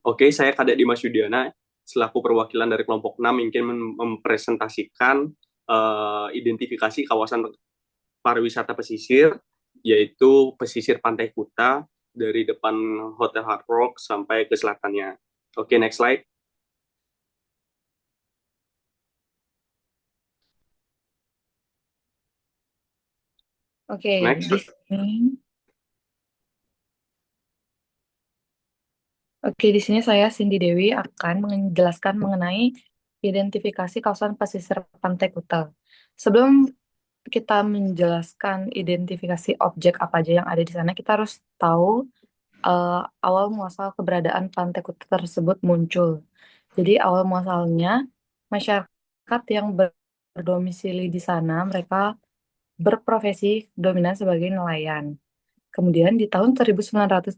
Oke, saya Kadek Dimas Yudiana, selaku perwakilan dari kelompok 6 ingin mempresentasikan identifikasi kawasan pariwisata pesisir, yaitu pesisir Pantai Kuta dari depan Hotel Hard Rock sampai ke selatannya. Oke, next slide. Oke, Next. di sini, di sini saya Cindy Dewi akan menjelaskan mengenai identifikasi kawasan pesisir Pantai Kuta. Sebelum kita menjelaskan identifikasi objek apa aja yang ada di sana, kita harus tahu eh, awal muasal keberadaan Pantai Kuta tersebut muncul. Jadi awal muasalnya masyarakat yang berdomisili di sana, mereka berprofesi dominan sebagai nelayan. Kemudian di tahun 1936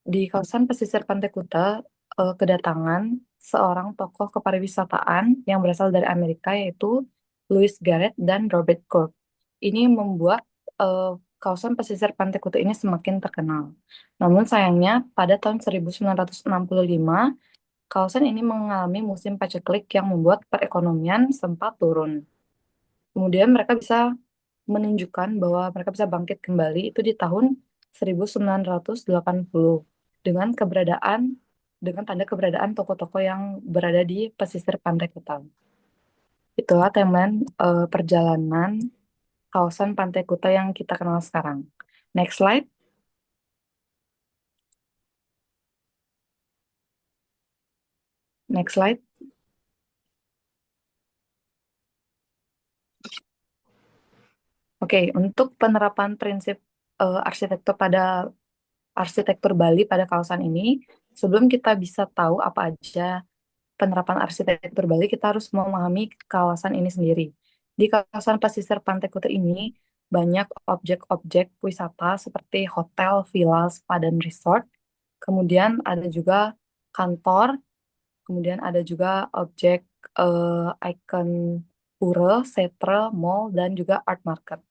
di kawasan pesisir Pantai Kuta kedatangan seorang tokoh kepariwisataan yang berasal dari Amerika yaitu Louis Garrett dan Robert Cook. Ini membuat eh, kawasan pesisir Pantai Kuta ini semakin terkenal. Namun sayangnya pada tahun 1965 kawasan ini mengalami musim paceklik yang membuat perekonomian sempat turun. Kemudian mereka bisa menunjukkan bahwa mereka bisa bangkit kembali itu di tahun 1980 dengan dengan tanda keberadaan toko-toko yang berada di pesisir Pantai Kuta. Itulah timeline perjalanan kawasan Pantai Kuta yang kita kenal sekarang. Next slide. Next slide. Oke, untuk penerapan prinsip arsitektur Bali pada kawasan ini, sebelum kita bisa tahu apa aja penerapan arsitektur Bali, kita harus memahami kawasan ini sendiri. Di kawasan pesisir Pantai Kuta ini, banyak objek-objek wisata seperti hotel, villa, spa, dan resort. Kemudian ada juga kantor, kemudian ada juga objek ikon pura, setre, mall, dan juga art market.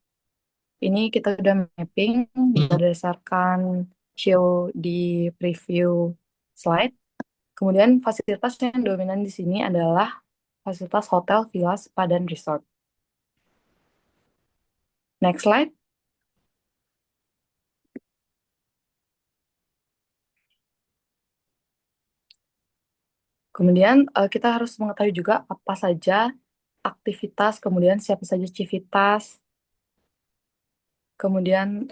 Ini kita udah mapping berdasarkan show di preview slide. Kemudian fasilitas yang dominan di sini adalah fasilitas hotel, villa, spa, dan resort. Next slide. Kemudian kita harus mengetahui juga apa saja aktivitas, kemudian siapa saja civitas, kemudian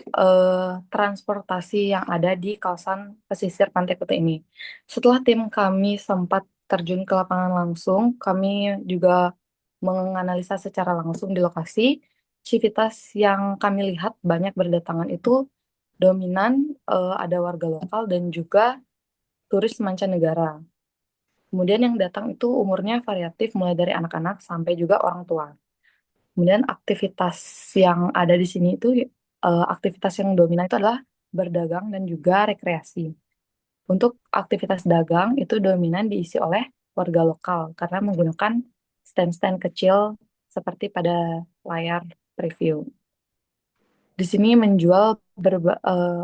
transportasi yang ada di kawasan pesisir Pantai Kuta ini. Setelah tim kami sempat terjun ke lapangan langsung, kami juga menganalisa secara langsung di lokasi. Civitas yang kami lihat banyak berdatangan itu dominan ada warga lokal dan juga turis mancanegara. Kemudian yang datang itu umurnya variatif mulai dari anak-anak sampai juga orang tua. Kemudian aktivitas yang ada di sini itu aktivitas yang dominan itu adalah berdagang dan juga rekreasi. Untuk aktivitas dagang itu dominan diisi oleh warga lokal karena menggunakan stand-stand kecil seperti pada layar preview. Di sini menjual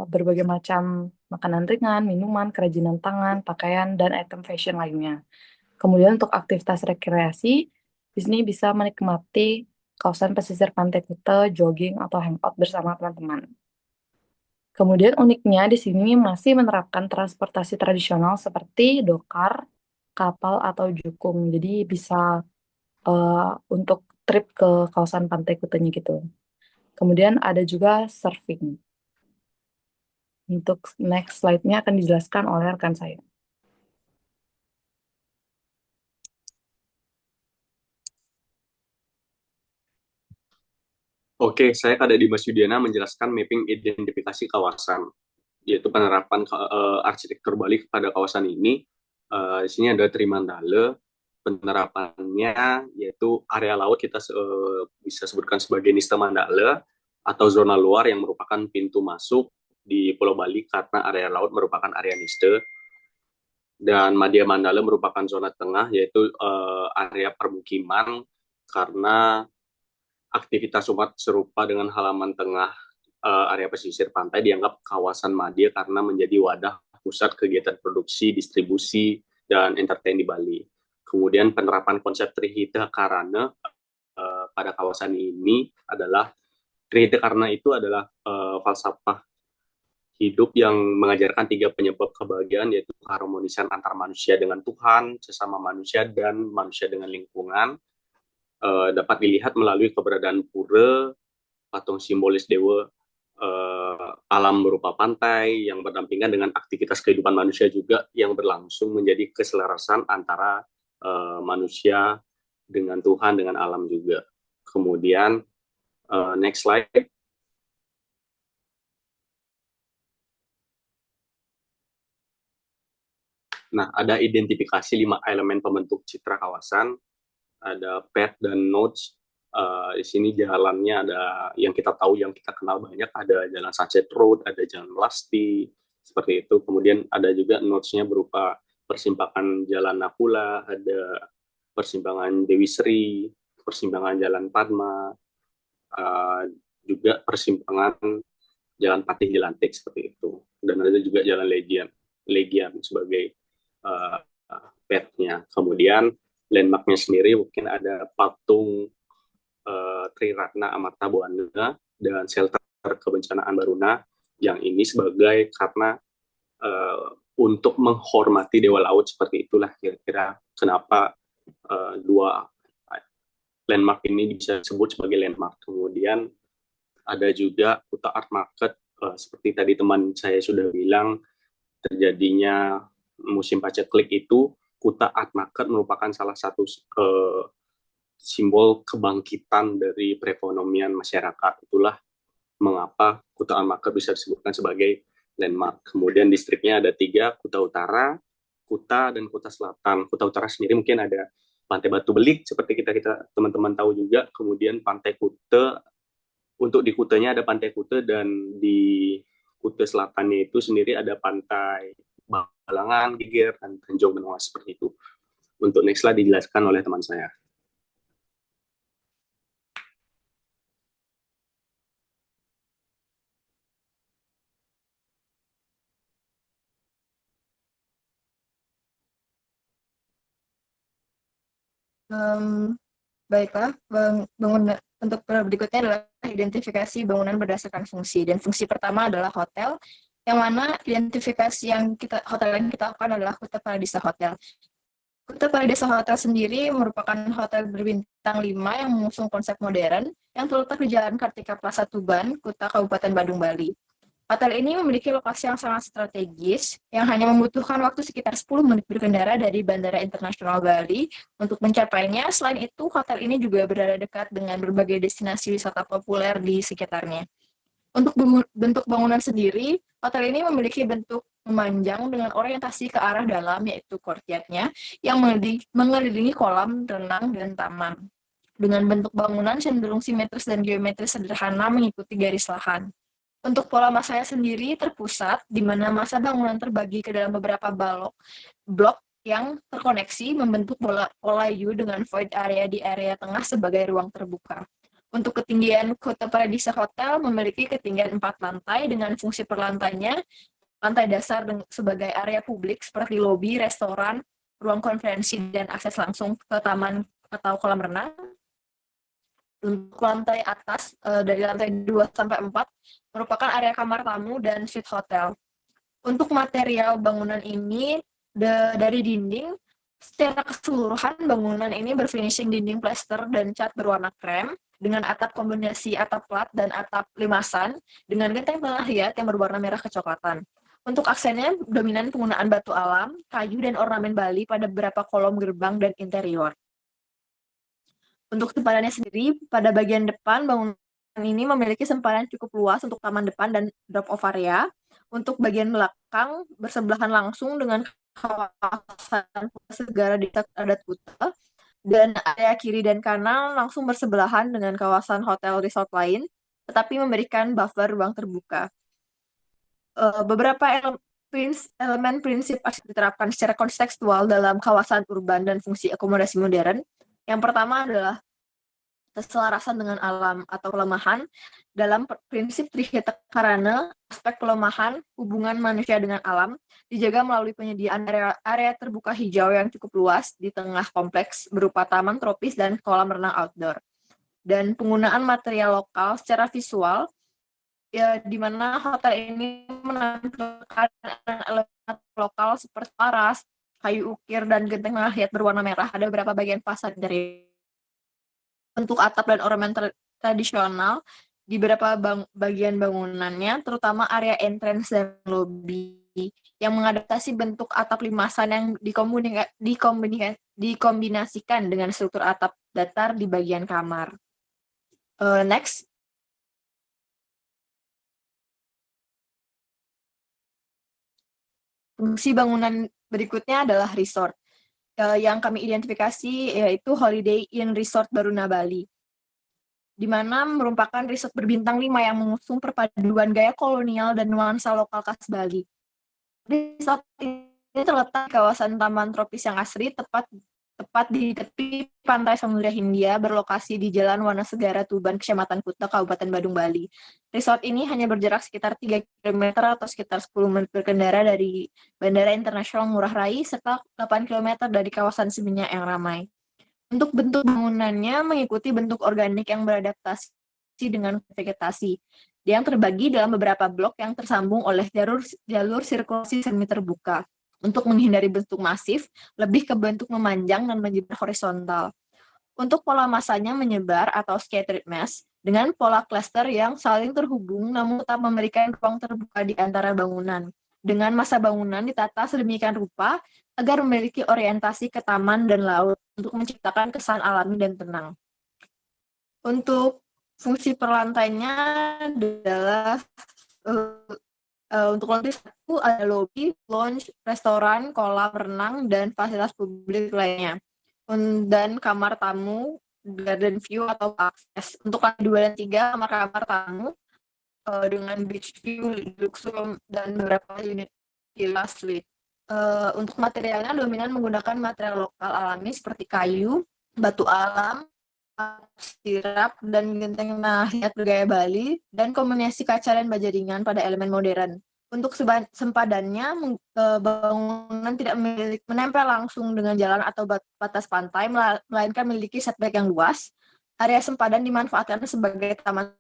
berbagai macam makanan ringan, minuman, kerajinan tangan, pakaian, dan item fashion lainnya. Kemudian untuk aktivitas rekreasi, di sini bisa menikmati kawasan pesisir Pantai Kuta, jogging, atau hangout bersama teman-teman. Kemudian uniknya di sini masih menerapkan transportasi tradisional seperti dokar, kapal, atau jukung. Jadi bisa eh, untuk trip ke kawasan Pantai Kutanya gitu. Kemudian ada juga surfing. Untuk next slide-nya akan dijelaskan oleh rekan saya. Oke, saya Kadek Dimas Yudiana menjelaskan mapping identifikasi kawasan, yaitu penerapan arsitektur Bali pada kawasan ini. Di sini ada Trimandala, penerapannya yaitu area laut kita bisa sebutkan sebagai Nista Mandala atau zona luar yang merupakan pintu masuk di Pulau Bali karena area laut merupakan area Niste, dan Madya Mandala merupakan zona tengah yaitu area permukiman karena aktivitas umat serupa dengan halaman tengah area pesisir pantai dianggap kawasan Madya karena menjadi wadah pusat kegiatan produksi, distribusi, dan entertain di Bali. Kemudian penerapan konsep Trihita Karana pada kawasan ini adalah Trihita Karana itu adalah falsafah hidup yang mengajarkan 3 penyebab kebahagiaan, yaitu keharmonisan antar manusia dengan Tuhan, sesama manusia, dan manusia dengan lingkungan. Dapat dilihat melalui keberadaan pura, patung simbolis dewa, alam berupa pantai yang berdampingan dengan aktivitas kehidupan manusia juga yang berlangsung menjadi keselarasan antara manusia dengan Tuhan, dengan alam juga. Kemudian, next slide. Nah, ada identifikasi 5 elemen pembentuk citra kawasan, ada path dan nodes. Di sini jalannya ada yang kita tahu, yang kita kenal banyak, ada jalan Sunset Road, ada jalan Lasti, seperti itu. Kemudian ada juga nodes-nya berupa persimpangan Jalan Nakula, ada persimpangan Dewi Sri, persimpangan Jalan Padma, juga persimpangan Jalan Patih Jelantik, seperti itu. Dan ada juga Jalan Legian sebagai path-nya. Kemudian landmark-nya sendiri mungkin ada patung Triratna Amarta Buana dan shelter kebencanaan Baruna, yang ini sebagai karena untuk menghormati Dewa Laut, seperti itulah kira-kira kenapa dua landmark ini bisa disebut sebagai landmark. Kemudian ada juga Kuta Art Market, seperti tadi teman saya sudah bilang, terjadinya musim paceklik itu, Kuta Art Market merupakan salah satu simbol kebangkitan dari perekonomian masyarakat. Itulah mengapa Kuta Art Market bisa disebutkan sebagai landmark. Kemudian distriknya ada 3, Kuta Utara, Kuta, dan Kuta Selatan. Kuta Utara sendiri mungkin ada Pantai Batu Belik, seperti kita teman-teman tahu juga. Kemudian Pantai Kuta, untuk di Kutanya ada Pantai Kuta, dan di Kuta Selatannya itu sendiri ada Pantai Balangan, Geger, dan Tanjung Benoa, seperti itu. Untuk next slide dijelaskan oleh teman saya. Baiklah, untuk berikutnya adalah identifikasi bangunan berdasarkan fungsi. Dan fungsi pertama adalah hotel, yang mana identifikasi hotel yang kita lakukan adalah Kuta Paradisa Hotel. Kuta Paradisa Hotel sendiri merupakan hotel berbintang 5 yang mengusung konsep modern yang terletak di Jalan Kartika Plaza Tuban, Kuta, Kabupaten Badung, Bali. Hotel ini memiliki lokasi yang sangat strategis, yang hanya membutuhkan waktu sekitar 10 menit berkendara dari Bandara Internasional Bali untuk mencapainya. Selain itu, hotel ini juga berada dekat dengan berbagai destinasi wisata populer di sekitarnya. Untuk bentuk bangunan sendiri, hotel ini memiliki bentuk memanjang dengan orientasi ke arah dalam, yaitu courtyard-nya, yang mengelilingi kolam renang dan taman. Dengan bentuk bangunan cenderung simetris dan geometris sederhana mengikuti garis lahan. Untuk pola masanya sendiri terpusat, di mana masa bangunan terbagi ke dalam beberapa blok yang terkoneksi membentuk pola U dengan void area di area tengah sebagai ruang terbuka. Untuk ketinggian Kuta Paradisa Hotel memiliki ketinggian 4 lantai dengan fungsi perlantainya, lantai dasar sebagai area publik seperti lobi, restoran, ruang konferensi, dan akses langsung ke taman atau kolam renang. Untuk lantai atas, dari lantai 2 sampai 4, merupakan area kamar tamu dan suite hotel. Untuk material bangunan ini, dari dinding, secara keseluruhan bangunan ini berfinishing dinding plester dan cat berwarna krem, dengan atap kombinasi atap plat dan atap limasan, dengan genteng tengah liat yang berwarna merah kecoklatan. Untuk aksennya, dominan penggunaan batu alam, kayu, dan ornamen Bali pada beberapa kolom gerbang dan interior. Untuk sempadannya sendiri, pada bagian depan bangunan ini memiliki sempadan cukup luas untuk taman depan dan drop-off area. Untuk bagian belakang, bersebelahan langsung dengan kawasan segara di adat Kuta, dan area kiri dan kanan langsung bersebelahan dengan kawasan hotel resort lain, tetapi memberikan buffer ruang terbuka. Beberapa elemen prinsip diterapkan secara kontekstual dalam kawasan urban dan fungsi akomodasi modern. Yang pertama adalah keselarasan dengan alam atau pelemahan. Dalam prinsip Trihita Karana, aspek pelemahan hubungan manusia dengan alam dijaga melalui penyediaan area terbuka hijau yang cukup luas di tengah kompleks berupa taman tropis dan kolam renang outdoor. Dan penggunaan material lokal secara visual, ya, di mana hotel ini menampilkan elemen lokal seperti paras, kayu ukir, dan genteng nahiat berwarna merah. Ada beberapa bagian fasad dari bentuk atap dan ornamen tradisional di beberapa bagian bangunannya, terutama area entrance dan lobby, yang mengadaptasi bentuk atap limasan yang dikombinasikan dengan struktur atap datar di bagian kamar. Next. Fungsi bangunan berikutnya adalah resort. Yang kami identifikasi yaitu Holiday Inn Resort Baruna Bali, di mana merupakan resort berbintang 5 yang mengusung perpaduan gaya kolonial dan nuansa lokal khas Bali. Resort ini terletak di kawasan taman tropis yang asri, tepat di tepi pantai Samudra Hindia, berlokasi di Jalan Wanasegara Tuban, Kecamatan Kuta, Kabupaten Badung, Bali. Resort ini hanya berjarak sekitar 3 km atau sekitar 10 menit berkendara dari Bandara Internasional Ngurah Rai, serta 8 km dari kawasan Seminyak yang ramai. Untuk bentuk bangunannya mengikuti bentuk organik yang beradaptasi dengan vegetasi, yang terbagi dalam beberapa blok yang tersambung oleh jalur sirkulasi semi terbuka. Untuk menghindari bentuk masif, lebih ke bentuk memanjang dan menyebar horizontal. Untuk pola masanya menyebar atau scattered mass, dengan pola cluster yang saling terhubung namun tetap memberikan ruang terbuka di antara bangunan. Dengan massa bangunan ditata sedemikian rupa agar memiliki orientasi ke taman dan laut untuk menciptakan kesan alami dan tenang. Untuk fungsi perlantainya adalah untuk lantai 1 ada lobby, lounge, restoran, kolam renang, dan fasilitas publik lainnya. Dan kamar tamu, garden view atau akses. Untuk lantai 2 dan 3, kamar-kamar tamu dengan beach view, luxury room, dan beberapa unit villa suite. Untuk materialnya dominan menggunakan material lokal alami seperti kayu, batu alam, sirap, dan genteng nahiat bergaya Bali, dan kombinasi kaca dan baja ringan pada elemen modern. Untuk sempadannya, bangunan tidak menempel langsung dengan jalan atau batas pantai, melainkan memiliki setback yang luas. Area sempadan dimanfaatkan sebagai taman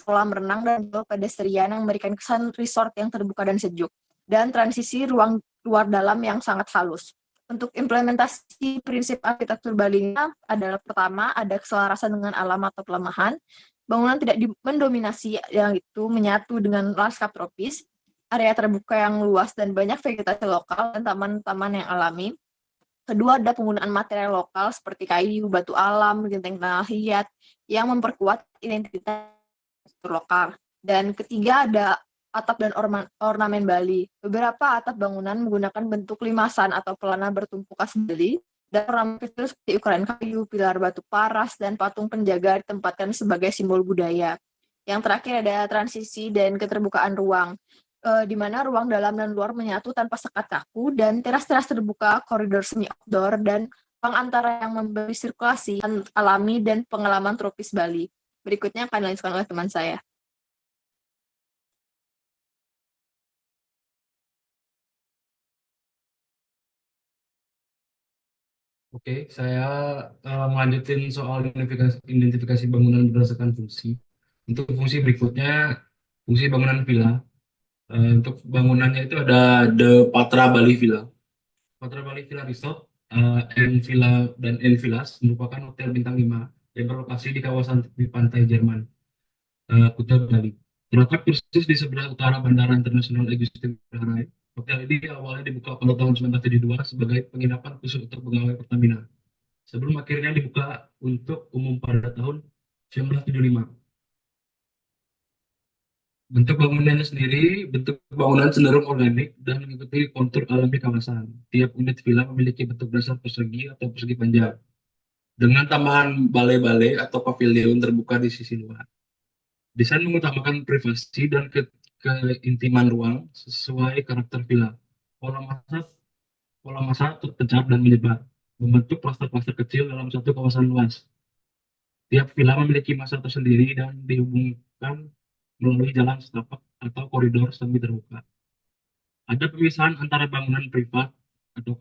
kolam renang, dan jalur pedestrian yang memberikan kesan resort yang terbuka dan sejuk, dan transisi ruang luar dalam yang sangat halus. Untuk implementasi prinsip arsitektur Bali adalah pertama, ada keselarasan dengan alam atau pelemahan. Bangunan tidak mendominasi, yang itu menyatu dengan lanskap tropis, area terbuka yang luas dan banyak vegetasi lokal dan taman-taman yang alami. Kedua, ada penggunaan material lokal seperti kayu, batu alam, genteng nahiat yang memperkuat identitas lokal. Dan ketiga, ada atap dan ornamen Bali. Beberapa atap bangunan menggunakan bentuk limasan atau pelana bertumpu khas Bali, dan ornamen kecil seperti ukuran kayu, pilar batu paras, dan patung penjaga ditempatkan sebagai simbol budaya. Yang terakhir ada transisi dan keterbukaan ruang, di mana ruang dalam dan luar menyatu tanpa sekat kaku, dan teras-teras terbuka, koridor semi outdoor, dan ruang antara yang memberi sirkulasi alami dan pengalaman tropis Bali. Berikutnya akan dilanjutkan oleh teman saya. Oke, saya melanjutin soal identifikasi bangunan berdasarkan fungsi. Untuk fungsi berikutnya, fungsi bangunan villa. Untuk bangunannya itu ada The Patra Bali Villa. Patra Bali Villa Resort, and Villa dan N Villas merupakan hotel bintang 5 yang berlokasi di kawasan tepi pantai Jerman, Kuta Bali. Terletak persis di sebelah utara Bandara Internasional Igusti Ngurah Rai. Hotel ini awalnya dibuka pada tahun 1972 sebagai penginapan khusus untuk pegawai Pertamina, sebelum akhirnya dibuka untuk umum pada tahun 1975. Bentuk bangunannya sendiri, bentuk bangunan cenderung organik dan mengikuti kontur alami kawasan. Tiap unit villa memiliki bentuk dasar persegi atau persegi panjang, dengan tambahan balai-balai atau pavilion terbuka di sisi luar. Desain mengutamakan privasi dan keintiman ruang sesuai karakter villa. Pola masa terpencar dan menyebar, membentuk klaster-klaster kecil dalam satu kawasan luas. Tiap villa memiliki masa tersendiri dan dihubungkan melalui jalan setapak atau koridor semi terbuka. Ada pemisahan antara bangunan privat atau